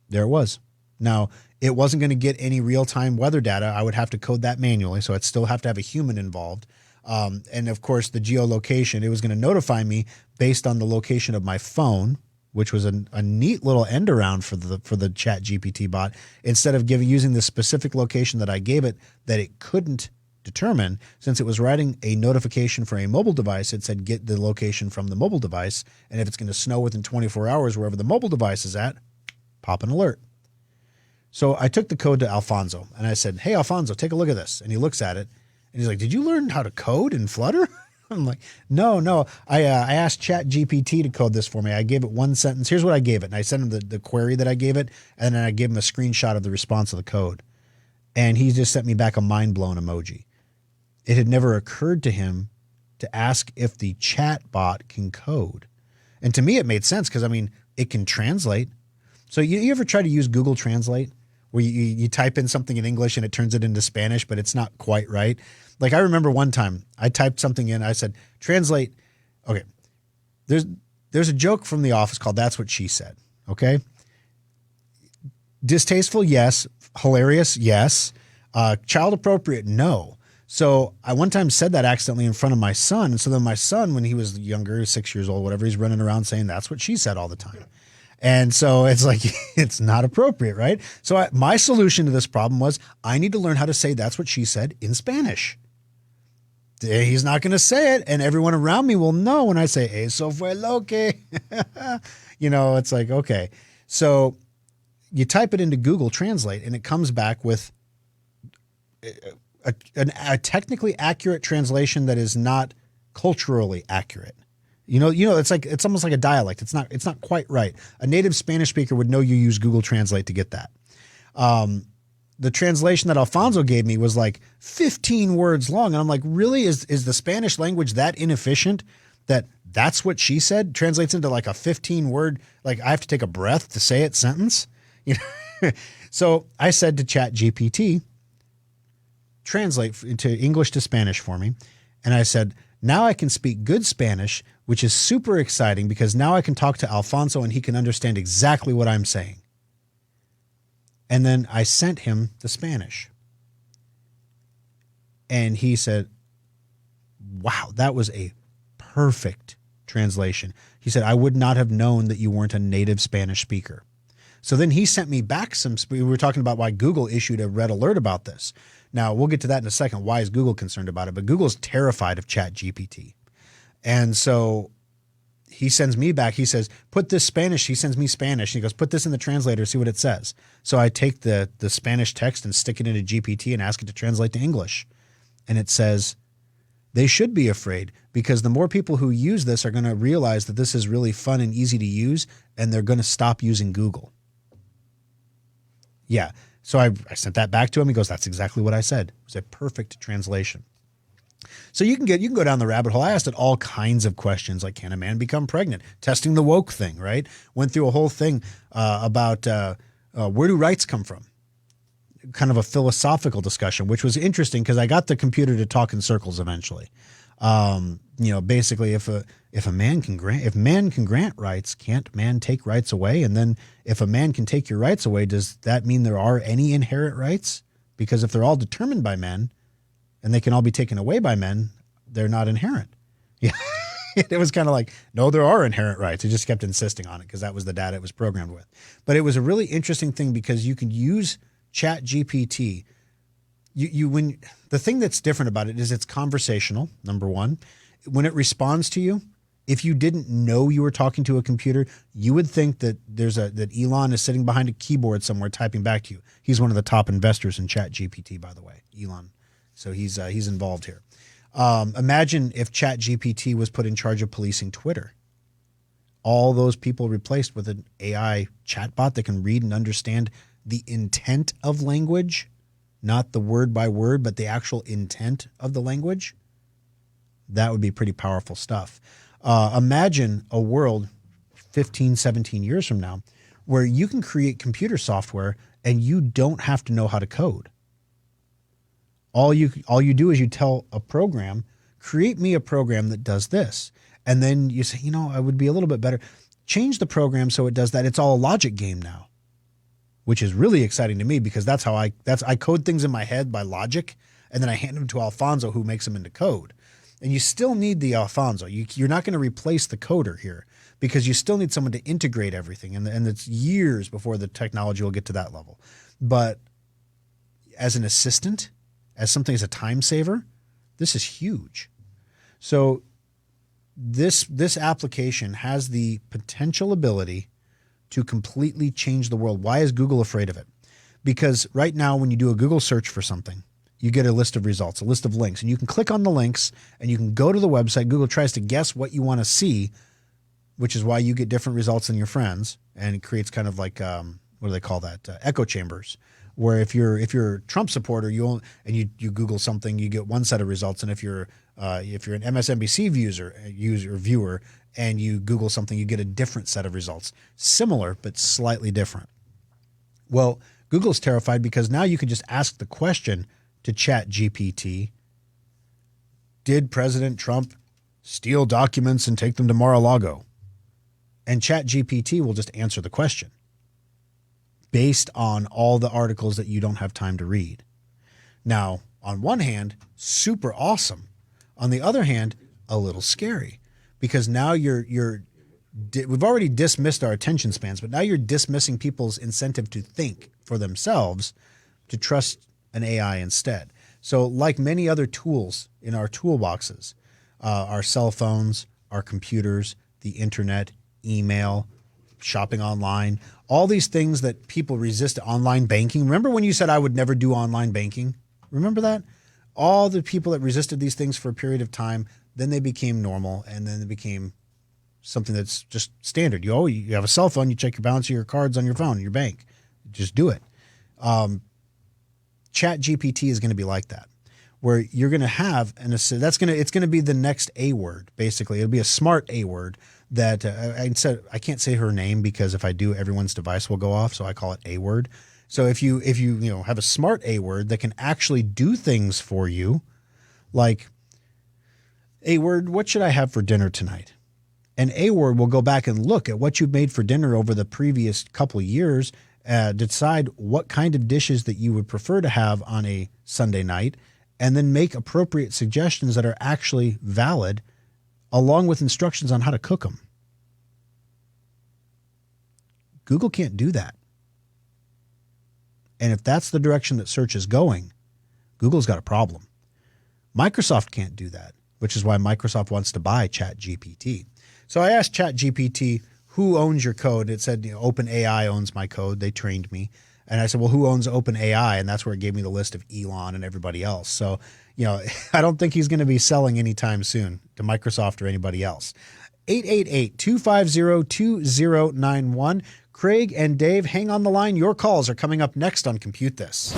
Speaker 1: There it was. Now, it wasn't going to get any real-time weather data. I would have to code that manually, so I'd still have to have a human involved. And of course, the geolocation, it was going to notify me based on the location of my phone, which was a neat little end around for the ChatGPT bot. Instead of using the specific location that I gave it that it couldn't determine, since it was writing a notification for a mobile device, it said get the location from the mobile device. And if it's going to snow within 24 hours wherever the mobile device is at, pop an alert. So I took the code to Alfonso and I said, hey, Alfonso, take a look at this. And he looks at it and he's like, did you learn how to code in Flutter? I'm like, no. I asked ChatGPT to code this for me. I gave it one sentence. Here's what I gave it. And I sent him the query that I gave it. And then I gave him a screenshot of the response of the code. And he just sent me back a mind blown emoji. It had never occurred to him to ask if the chat bot can code. And to me, it made sense because, it can translate. So you ever try to use Google Translate where you type in something in English and it turns it into Spanish, but it's not quite right? Like I remember one time I typed something in, I said, translate. Okay. There's a joke from The Office called That's What She Said. Okay. Distasteful, yes. Hilarious, yes. Child appropriate, no. So I one time said that accidentally in front of my son. And so then my son, when he was younger, 6 years old, whatever, he's running around saying that's what she said all the time. And so it's like, it's not appropriate, right? So my solution to this problem was I need to learn how to say that's what she said in Spanish. He's not going to say it. And everyone around me will know when I say, eso fue lo que. It's like, okay. So you type it into Google Translate and it comes back with a technically accurate translation that is not culturally accurate. It's almost like a dialect. It's not quite right. A native Spanish speaker would know you use Google Translate to get that. The translation that Alfonso gave me was like 15 words long. And I'm like, really? Is the Spanish language that inefficient that's what she said translates into like a 15-word, like I have to take a breath to say it sentence. You know? So I said to ChatGPT, translate into English to Spanish for me. And I said, now I can speak good Spanish, which is super exciting because now I can talk to Alfonso and he can understand exactly what I'm saying. And then I sent him the Spanish. And he said, wow, that was a perfect translation. He said, I would not have known that you weren't a native Spanish speaker. So then he sent me back we were talking about why Google issued a red alert about this. Now, we'll get to that in a second. Why is Google concerned about it? But Google's terrified of ChatGPT. And so he sends me back. He says, put this Spanish. He sends me Spanish. He goes, put this in the translator, see what it says. So I take the Spanish text and stick it into GPT and ask it to translate to English. And it says, they should be afraid because the more people who use this are going to realize that this is really fun and easy to use, and they're going to stop using Google. Yeah. So I sent that back to him. He goes, that's exactly what I said. It was a perfect translation. So you can go down the rabbit hole. I asked it all kinds of questions like, can a man become pregnant? Testing the woke thing, right? Went through a whole thing about where do rights come from? Kind of a philosophical discussion, which was interesting because I got the computer to talk in circles eventually. Basically, if man can grant rights, can't man take rights away? And then if a man can take your rights away, does that mean there are any inherent rights? Because if they're all determined by men and they can all be taken away by men, they're not inherent. Yeah. It was kind of like, no, there are inherent rights. It just kept insisting on it because that was the data it was programmed with. But it was a really interesting thing because you could use ChatGPT. When the thing that's different about it is it's conversational, number one. When it responds to you, if you didn't know you were talking to a computer, you would think that that Elon is sitting behind a keyboard somewhere typing back to you. He's one of the top investors in ChatGPT, by the way, Elon. So he's involved here. Imagine if ChatGPT was put in charge of policing Twitter. All those people replaced with an AI chatbot that can read and understand the intent of language, not the word by word, but the actual intent of the language. That would be pretty powerful stuff. Imagine a world 15, 17 years from now where you can create computer software and you don't have to know how to code. All you do is you tell a program, create me a program that does this. And then you say, I would be a little bit better. Change the program so it does that. It's all a logic game now, which is really exciting to me because that's how I code things in my head by logic, and then I hand them to Alfonso who makes them into code. And you still need the Alfonso. You're not going to replace the coder here because you still need someone to integrate everything, and it's years before the technology will get to that level. But as an assistant, as a time saver, this is huge. So this application has the potential ability to completely change the world. Why is Google afraid of it? Because right now when you do a Google search for something, you get a list of results, a list of links, and you can click on the links and you can go to the website. Google tries to guess what you want to see, which is why you get different results than your friends. And it creates kind of like, what do they call that? Echo chambers, where if you're a Trump supporter, you Google something, you get one set of results. And if you're an MSNBC viewer and you Google something, you get a different set of results. Similar, but slightly different. Well, Google's terrified because now you can just ask the question to ChatGPT, did President Trump steal documents and take them to Mar-a-Lago? And ChatGPT will just answer the question based on all the articles that you don't have time to read. Now, on one hand, super awesome. On the other hand, a little scary because now we've already dismissed our attention spans, but now you're dismissing people's incentive to think for themselves, to trust an AI instead. So like many other tools in our toolboxes, our cell phones, our computers, the internet, email, shopping online, all these things that people resist, online banking. Remember when you said I would never do online banking? Remember that? All the people that resisted these things for a period of time, then they became normal, and then they became something that's just standard. You have a cell phone, you check your balance of your cards on your phone, your bank. Just do it. ChatGPT is going to be like that. where you're going to have it's going to be the next A word, basically. It'll be a smart A word that I can't say her name because if I do, everyone's device will go off. So I call it A word. So if you have a smart A word that can actually do things for you, like A word, what should I have for dinner tonight? And A word will go back and look at what you've made for dinner over the previous couple of years, decide what kind of dishes that you would prefer to have on a Sunday night, and then make appropriate suggestions that are actually valid, along with instructions on how to cook them. Google can't do that. And if that's the direction that search is going, Google's got a problem. Microsoft can't do that, which is why Microsoft wants to buy ChatGPT. So I asked ChatGPT, who owns your code? It said, OpenAI owns my code. They trained me. And I said, well, who owns OpenAI? And that's where it gave me the list of Elon and everybody else. So, I don't think he's going to be selling anytime soon to Microsoft or anybody else. 888-250-2091. Craig and Dave, hang on the line. Your calls are coming up next on Compute This.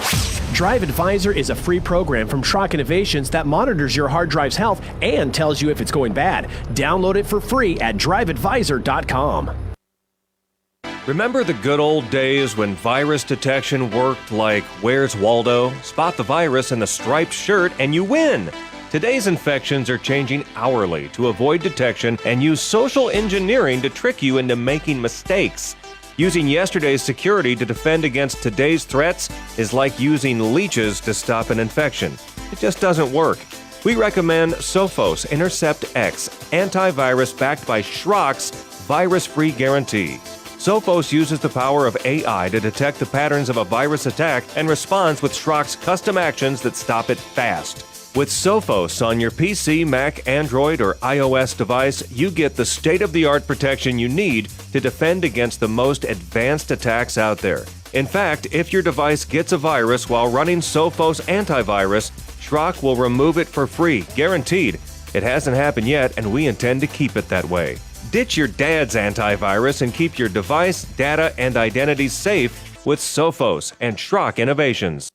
Speaker 2: Drive Advisor is a free program from Schrock Innovations that monitors your hard drive's health and tells you if it's going bad. Download it for free at driveadvisor.com.
Speaker 9: Remember the good old days when virus detection worked like Where's Waldo? Spot the virus in the striped shirt and you win. Today's infections are changing hourly to avoid detection and use social engineering to trick you into making mistakes. Using yesterday's security to defend against today's threats is like using leeches to stop an infection. It just doesn't work. We recommend Sophos Intercept X, antivirus backed by Schrock's virus-free guarantee. Sophos uses the power of AI to detect the patterns of a virus attack and responds with Schrock's custom actions that stop it fast. With Sophos on your PC, Mac, Android, or iOS device, you get the state-of-the-art protection you need to defend against the most advanced attacks out there. In fact, if your device gets a virus while running Sophos antivirus, Schrock will remove it for free, guaranteed. It hasn't happened yet, and we intend to keep it that way. Ditch your dad's antivirus and keep your device, data, and identity safe with Sophos and Schrock Innovations.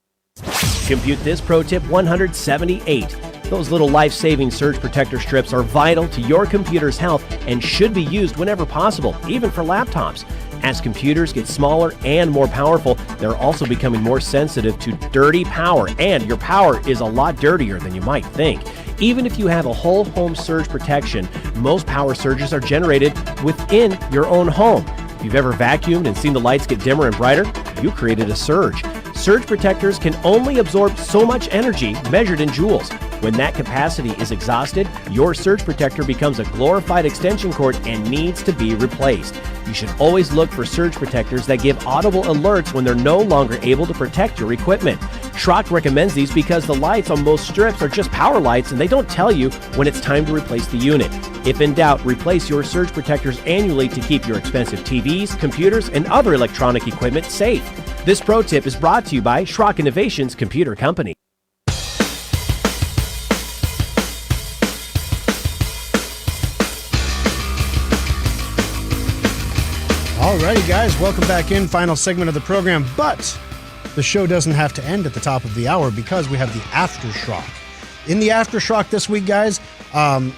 Speaker 2: Compute This Pro Tip 178. Those little life-saving surge protector strips are vital to your computer's health and should be used whenever possible, even for laptops. As computers get smaller and more powerful, they're also becoming more sensitive to dirty power, and your power is a lot dirtier than you might think. Even if you have a whole home surge protection, most power surges are generated within your own home. If you've ever vacuumed and seen the lights get dimmer and brighter, you created a surge. Surge protectors can only absorb so much energy measured in joules. When that capacity is exhausted, your surge protector becomes a glorified extension cord and needs to be replaced. You should always look for surge protectors that give audible alerts when they're no longer able to protect your equipment. Schrock recommends these because the lights on most strips are just power lights and they don't tell you when it's time to replace the unit. If in doubt, replace your surge protectors annually to keep your expensive TVs, computers, and other electronic equipment safe. This pro tip is brought to you by Schrock Innovations Computer Company.
Speaker 1: Alrighty, guys, welcome back in. Final segment of the program, but the show doesn't have to end at the top of the hour because we have the Aftershock. In the Aftershock this week, guys, a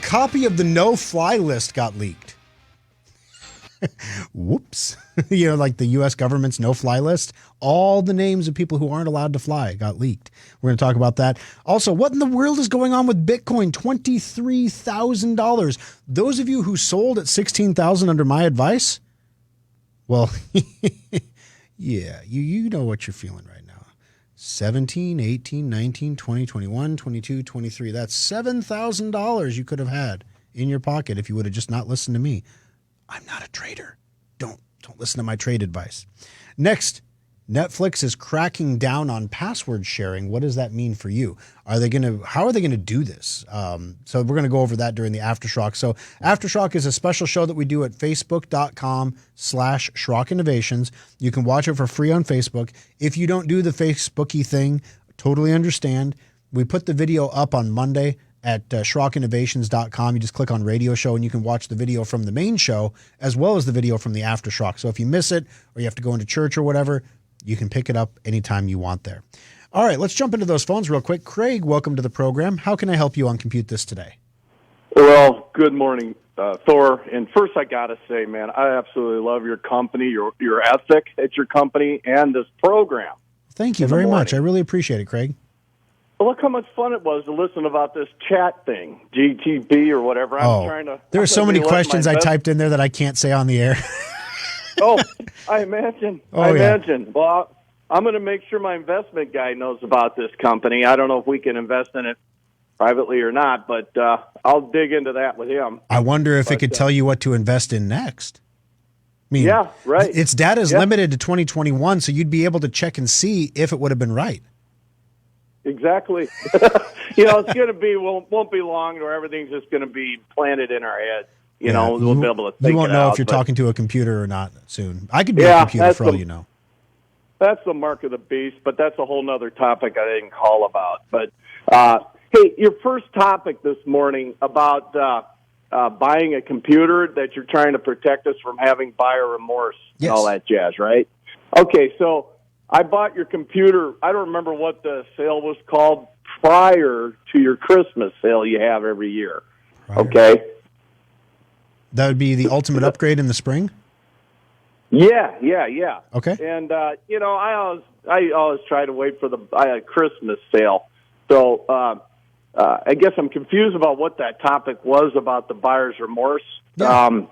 Speaker 1: copy of the no-fly list got leaked. Whoops. Like the U.S. government's no-fly list. All the names of people who aren't allowed to fly got leaked. We're going to talk about that. Also, what in the world is going on with Bitcoin? $23,000. Those of you who sold at $16,000 under my advice, well, yeah, you know what you're feeling right now. 17, 18, 19, 20, 21, 22, 23. That's $7,000 you could have had in your pocket if you would have just not listened to me. I'm not a trader. Don't listen to my trade advice. Next, Netflix is cracking down on password sharing. What does that mean for you? How are they going to do this? So we're going to go over that during the Aftershock. So Aftershock is a special show that we do at facebook.com/Schrock Innovations. You can watch it for free on Facebook. If you don't do the Facebooky thing, totally understand. We put the video up on Monday at SchrockInnovations.com. You just click on radio show and you can watch the video from the main show as well as the video from the Aftershock. So if you miss it or you have to go into church or whatever, you can pick it up anytime you want there. All right, let's jump into those phones real quick. Craig, welcome to the program. How can I help you on Compute This today?
Speaker 10: Well, good morning, Thor. And first, I got to say, man, I absolutely love your company, your ethic at your company, and this program.
Speaker 1: Thank you very much. I really appreciate it, Craig.
Speaker 10: Well, look how much fun it was to listen about this chat thing, GTB or whatever.
Speaker 1: There are so many questions I typed in there that I can't say on the air.
Speaker 10: I imagine.
Speaker 1: Yeah.
Speaker 10: Well, I'm going to make sure my investment guy knows about this company. I don't know if we can invest in it privately or not, but I'll dig into that with him.
Speaker 1: I wonder if it could tell you what to invest in next. I mean,
Speaker 10: yeah, right.
Speaker 1: Its data is limited to 2021, so you'd be able to check and see if it would have been right.
Speaker 10: Exactly. It's going to be, won't be long where everything's just going to be planted in our head. We'll be able to think
Speaker 1: you won't know if you're talking to a computer or not soon. I could be a computer for all you know.
Speaker 10: That's the mark of the beast, but that's a whole nother topic I didn't call about. But, hey, your first topic this morning about buying a computer that you're trying to protect us from having buyer remorse and all that jazz, right? Okay, so I bought your computer. I don't remember what the sale was called prior to your Christmas sale you have every year. Okay?
Speaker 1: That would be the ultimate upgrade in the spring?
Speaker 10: Yeah.
Speaker 1: Okay.
Speaker 10: And, I always try to wait for the Christmas sale. So I guess I'm confused about what that topic was about the buyer's remorse.
Speaker 1: Yeah.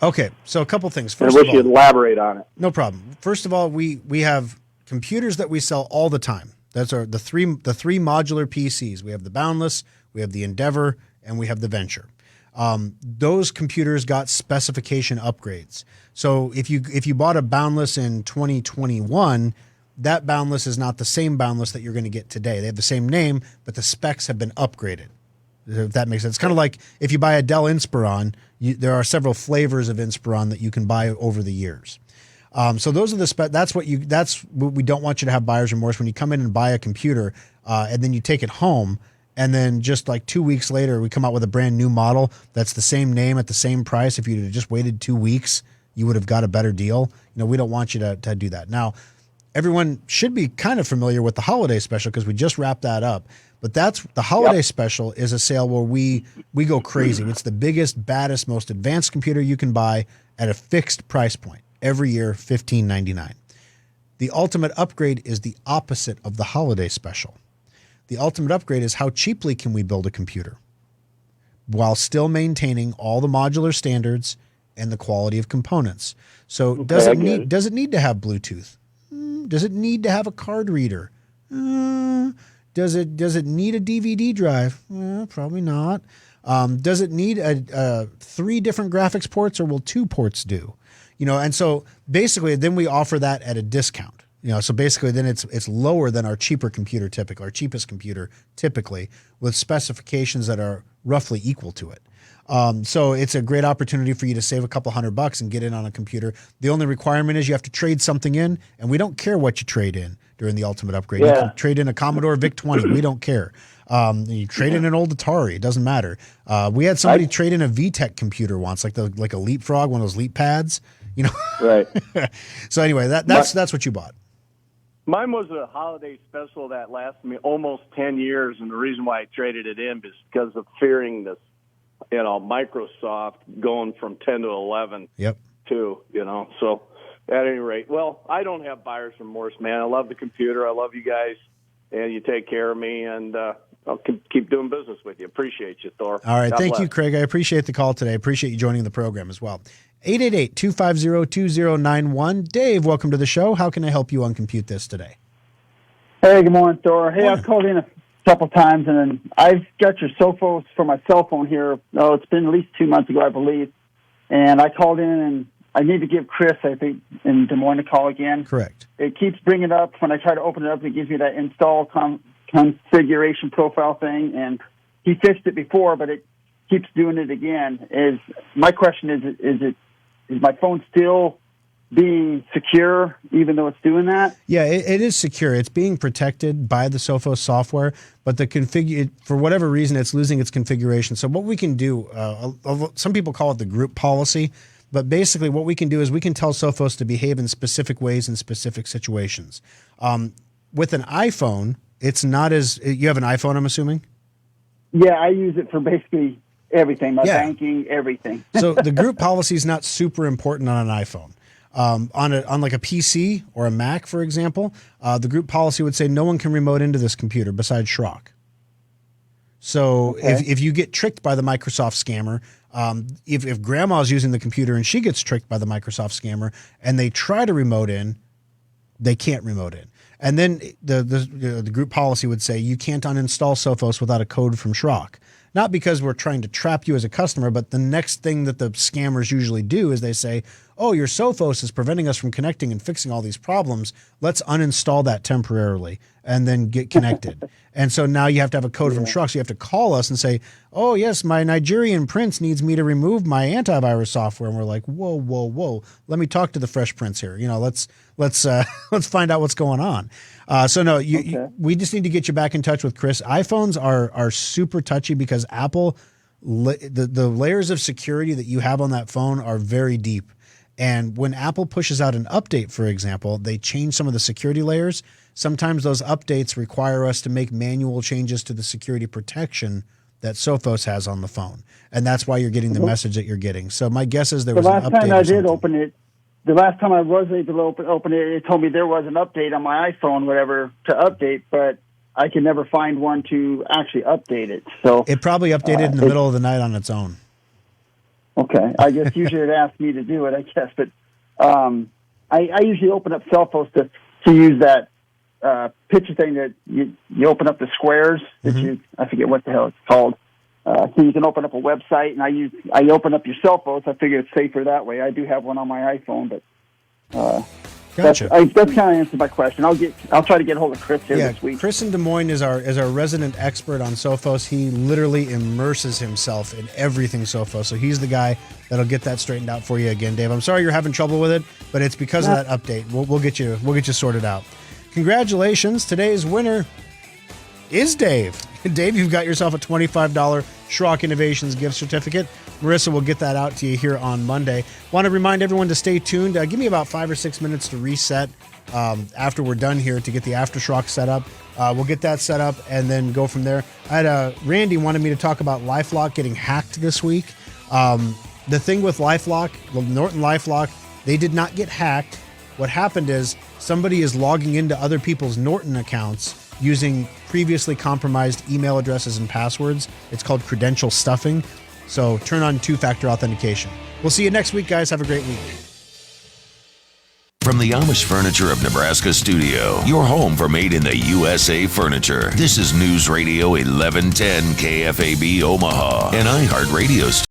Speaker 1: Okay, so a couple things.
Speaker 10: First I wish you'd elaborate on it.
Speaker 1: No problem. First of all, we have computers that we sell all the time. That's the three modular PCs. We have the Boundless, we have the Endeavor, and we have the Venture. Those computers got specification upgrades. So if you bought a Boundless in 2021, that Boundless is not the same Boundless that you're going to get today. They have the same name, but the specs have been upgraded. If that makes sense. It's kind of like if you buy a Dell Inspiron, there are several flavors of Inspiron that you can buy over the years. So those are the that's what we don't want you to have buyer's remorse when you come in and buy a computer and then you take it home and then just like 2 weeks later we come out with a brand new model that's the same name at the same price. If you had just waited 2 weeks, you would have got a better deal. We don't want you to do that. Now, everyone should be kind of familiar with the holiday special because we just wrapped that up. But that's the holiday special is a sale where we go crazy. It's the biggest, baddest, most advanced computer you can buy at a fixed price point every year, $15.99. The ultimate upgrade is the opposite of the holiday special. The ultimate upgrade is how cheaply can we build a computer while still maintaining all the modular standards and the quality of components. So does it need to have Bluetooth? Does it need to have a card reader? Does it need a DVD drive? Probably not. Does it need 3 different graphics ports, or will 2 ports do? And so basically, then we offer that at a discount. So basically, then it's lower than our cheaper computer typically, our cheapest computer typically, with specifications that are roughly equal to it. So it's a great opportunity for you to save a couple $100 and get in on a computer. The only requirement is you have to trade something in, and we don't care what you trade in during the ultimate upgrade. You can trade in a Commodore VIC-20. We don't care. You trade in an old Atari. It doesn't matter. We had somebody trade in a VTech computer once, like a Leapfrog, one of those Leap pads.
Speaker 10: Right.
Speaker 1: So anyway, that's what you bought.
Speaker 10: Mine was a holiday special that lasted me almost 10 years, and the reason why I traded it in is because of fearing this, Microsoft going from 10 to 11 too, So at any rate, well, I don't have buyer's remorse, man. I love the computer. I love you guys, and you take care of me, and I'll keep doing business with you. Appreciate you, Thor.
Speaker 1: All right.
Speaker 10: God
Speaker 1: Thank
Speaker 10: bless.
Speaker 1: you, Craig. I appreciate the call today. I appreciate you joining the program as well. 888-250-2091. Dave, welcome to the show. How can I help you on Compute This today?
Speaker 11: Hey, good morning, Thor. Hey, I've called in a couple times, and then I've got your Sophos for my cell phone here. Oh, it's been at least 2 months ago, I believe. And I called in, and I need to give Chris, I think, in Des Moines a call again.
Speaker 1: Correct.
Speaker 11: It keeps bringing up, when I try to open it up, it gives me that install configuration profile thing, and he fixed it before, but it keeps doing it again. My question is my phone still being secure even though it's doing that?
Speaker 1: Yeah, it is secure. It's being protected by the Sophos software, but for whatever reason, it's losing its configuration. So what we can do, some people call it the group policy, but basically what we can do is we can tell Sophos to behave in specific ways in specific situations. with an iPhone, it's not as, you have an iPhone, I'm assuming?
Speaker 11: Yeah, I use it for basically everything, my
Speaker 1: Yeah.
Speaker 11: banking, everything.
Speaker 1: So the group policy is not super important on an iPhone. On like a PC or a Mac, for example, the group policy would say no one can remote into this computer besides Schrock. So if you get tricked by the Microsoft scammer, if grandma's using the computer and she gets tricked by the Microsoft scammer and they try to remote in, they can't remote in. And then the group policy would say you can't uninstall Sophos without a code from Schrock. Not because we're trying to trap you as a customer, but the next thing that the scammers usually do is they say, oh, your Sophos is preventing us from connecting and fixing all these problems. Let's uninstall that temporarily and then get connected. And so now you have to have a code from Schrock. So you have to call us and say, oh, yes, my Nigerian prince needs me to remove my antivirus software. And we're like, whoa. Let me talk to the Fresh Prince here. Let's find out what's going on. We just need to get you back in touch with Chris. iPhones are super touchy because Apple, the layers of security that you have on that phone are very deep. And when Apple pushes out an update, for example, they change some of the security layers. Sometimes those updates require us to make manual changes to the security protection that Sophos has on the phone. And that's why you're getting the message that you're getting. So my guess is there was an update.
Speaker 11: The last time I did open it, the last time I was able to open it, it told me there was an update on my iPhone, whatever, to update, but I could never find one to actually update it. So
Speaker 1: it probably updated in the middle of the night on its own.
Speaker 11: Okay. I guess usually it asks me to do it, I guess. But I usually open up Sophos to use that picture thing that you open up the squares that I forget what the hell it's called. So you can open up a website, and I open up your Sophos. I figure it's safer that way. I do have one on my iPhone, but
Speaker 1: Gotcha.
Speaker 11: That's kind of answered my question. I'll try to get a hold of Chris here this week.
Speaker 1: Chris in Des Moines is our resident expert on Sophos. He literally immerses himself in everything Sophos. So he's the guy that'll get that straightened out for you again, Dave. I'm sorry you're having trouble with it, but it's because of that update. We'll get you sorted out. Congratulations. Today's winner is Dave. Dave, you've got yourself a $25 Schrock Innovations gift certificate. Marissa will get that out to you here on Monday. Want to remind everyone to stay tuned. Give me about 5 or 6 minutes to reset after we're done here to get the Aftershock set up. We'll get that set up and then go from there. I had Randy wanted me to talk about LifeLock getting hacked this week. The thing with LifeLock, Norton LifeLock, they did not get hacked. What happened is somebody is logging into other people's Norton accounts using previously compromised email addresses and passwords. It's called credential stuffing. So turn on two-factor authentication. We'll see you next week, guys. Have a great week.
Speaker 7: From the Amish Furniture of Nebraska studio, your home for made in the USA furniture. This is News Radio 1110 KFAB Omaha, an iHeart Radio station.